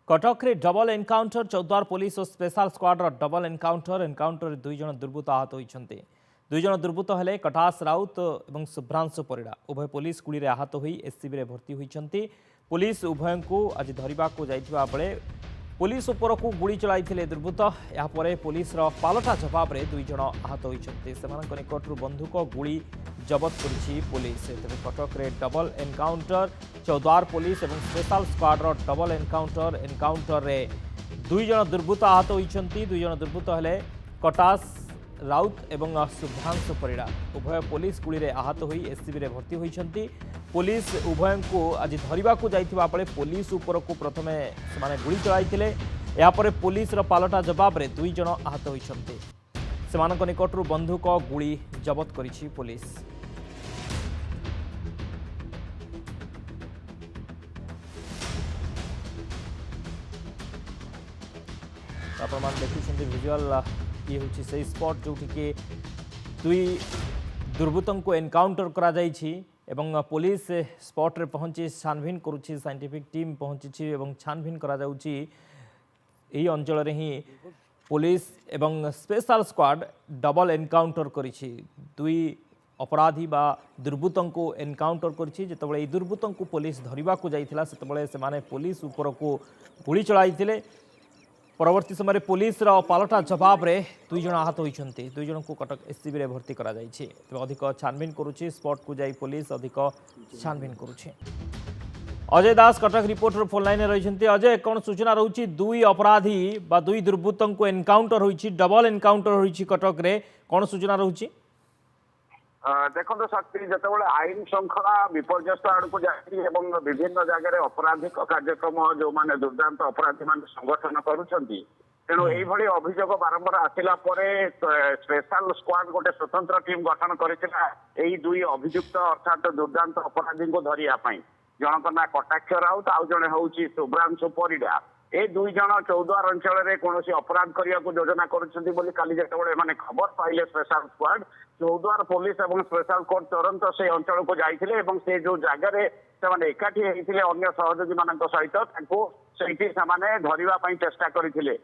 कटक रे double encounter Choudwar police और special स्क्वाड्र double encounter दुई जन दुर्बृत्त आहत होती दुई जन दुर्बृत्त हेले कटास राउत और शुभ्रांशु परिड़ा उभय पुलिस गुड़ी आहत हो एससीबी भर्ती होती पुलिस उभय को आज धरने को जाइथिबा बेले पुलिस उपर को गुड़ी चलाई दुर्बृत्त यापर पुलिस पालटा जवाब में दुई जन आहत होती निकटू बंधुक गुड़ी जबत करी पुलिस तेज कटक रे डबल एनकाउंटर चौद्वार पुलिस और स्पेशल स्क्वाड्र डबल एनकाउंटर रे दुई जन दुर्बृत्त आहत होती दुई जन दुर्बृत्त हेले कटास राउत एवं शुभ्रांशु परिड़ा उभय पुलिस गुड़ी आहत हो एससीबी भर्ती होती पुलिस उभय को आज धरने को जाइथिबा बेले पुलिस उपर को प्रथमे से गुड़ी चलाई यापर पुलिस पालटा जवाब में दुई जन आहत होती निकटू बंधुक गुड़ी जबत करिछि पुलिस। आप देखुं विजुअल ये हूँ से स्पॉट जो दुई दुर्बृत्तों को एनकाउंटर करा जाइछि एवं पुलिस स्पॉट रे पहुंची छानभिन करुछि साइंटिफिक टीम पहुंची एवं छानभिन करा जाउछि एही अंचल रे ही पुलिस एवं स्पेशल स्क्वाड डबल एनकाउंटर करिछि दुई अपराधी बा दुर्बृत्तों को एनकाउंटर करिछि जेतेबेले ए दुर्बृत्तों को पुलिस धरिबा को जाइथिला सेतेबेले सेमाने पुलिस ऊपर को गुली चलाइथिले परवर्ती समय पुलिस पालटा जवाब रे दुई जन आहत होती दुई जन को कटक एससीबी भर्ती करा जाइछि अधिक छानभिन करुछि स्पॉट को जाई पुलिस अधिक छानभिन करुछि। अजय दास कटक रिपोर्टर फोन लाइन रही अजय कौन सूचना रही दुई अपराधी बा दुई दुर्बृत्तों को एनकाउंटर होइछि डबल एनकाउंटर होइछि कटक रे कौन सूचना रही देखो शक्ति जिते आईन श्रृंखला विपर्यस्त आड़क जाए विभिन्न जगह अपराधिक कार्यक्रम जो मैंने दुर्दांत अपराधी मान संगठन करुँच तेणु यही अभियोग बारंबार आसला स्पेशल स्क्वाड गोटे स्वतंत्र टीम गठन करथिला एही दुई अभियुक्त अर्थात दुर्दांत अपराधी को धरिया जनक ना कटाक्ष राउत आउ जड़े हूँ शुभ्रांशु परिड़ा ए दुई जन चौद्वार अंचल में कौन अपराध करने को योजना करी जिते खबर पाइले स्पेशल स्क्वाड चौद्वार पुलिस और स्पेशल कोर्ट तुरंत से अंचल को जाइए से जो जगह से एकाठी होते अन्य सहयोगी मान सहित से धरने चेष्टा करते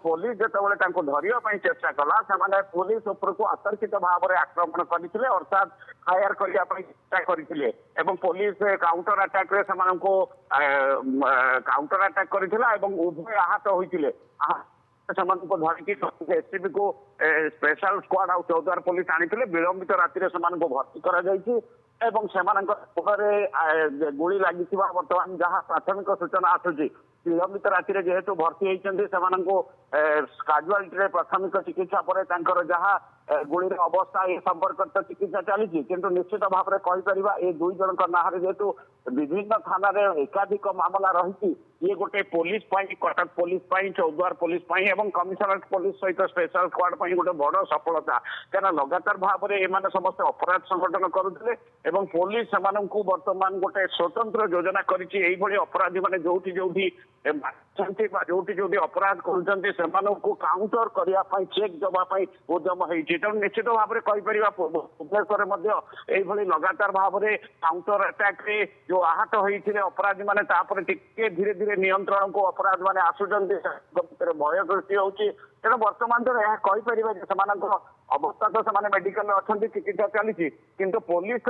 पुलिस जो धरने चेष्टा कला से पुलिस उपर को आतर्कित भाव में आक्रमण करते अर्थात फायर करने चेष्टा करते पुलिस काउंटर अटैक रे काउंटर अटैक करथिला उभय आहत होते धरिकी एससीबी को स्पेशल स्क्वाड आ चौद्वार पुलिस आनी विलंबित राति भर्ती गुली लगी बर्तमान जहाँ प्राथमिक सूचना आसूची विलंबित राति जेहेतु भर्ती होती काजुआलिटी प्राथमिक चिकित्सा पर जहाँ गुलीर अवस्था ए संपर्क तो चिकित्सा चली किंतु निश्चित भाव में कहीपर ए दुई जन ना जेहेतु विभिन्न थाना एकाधिक मामला रही ये गोटे police Cuttack police Choudwar police commissionerate police सहित स्पेशल स्क्वाड गोटे बड़ सफलता क्या लगातार भाव में एम समस्त अपराध संगठन करुले पुलिस से बर्तमान गोटे स्वतंत्र योजना करी अपराधी मैंने जोटी जोटी जोटी अपराध कर काउंटर करने चेक दवाई उद्यम होती तेणु निश्चित भाव में कहीपर भुवनेश्वर लगातार भाव में काउंटर अटैक रे जो आहत होते अपराधी मैंने धीरे धीरे नियंत्रण को अपराध मैंने आसुचंती भय सृष्टि होती तेणु बर्तमान तो यह कहीपर अवस्था तो से मेडिकल अच्छा चिकित्सा चली किंतु पुलिस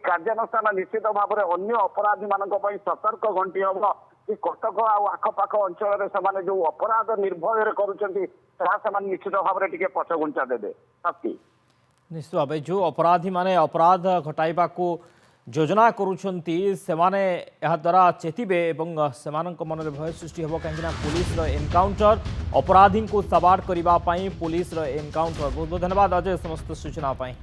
कार्यानुष्ठान निश्चित भाव में अन्य अपराधी मान सतर्क घंटी हम कि कटक आखपाख अंचल से जो अपराध निर्भय कर निश्चित भाव में पछघुंचा देवे शक्ति निश्चित भाव जो अपराधी माने अपराध घटाइबा को योजना करुछंती सेमाने यह द्वारा चेतिबे एवं सेमानक मन में भय सृष्टि होबो कहीं पुलिस एनकाउंटर अपराधी को सवार करने पुलिस एनकाउंटर बहुत बहुत धन्यवाद अजय समस्त सूचना पाई।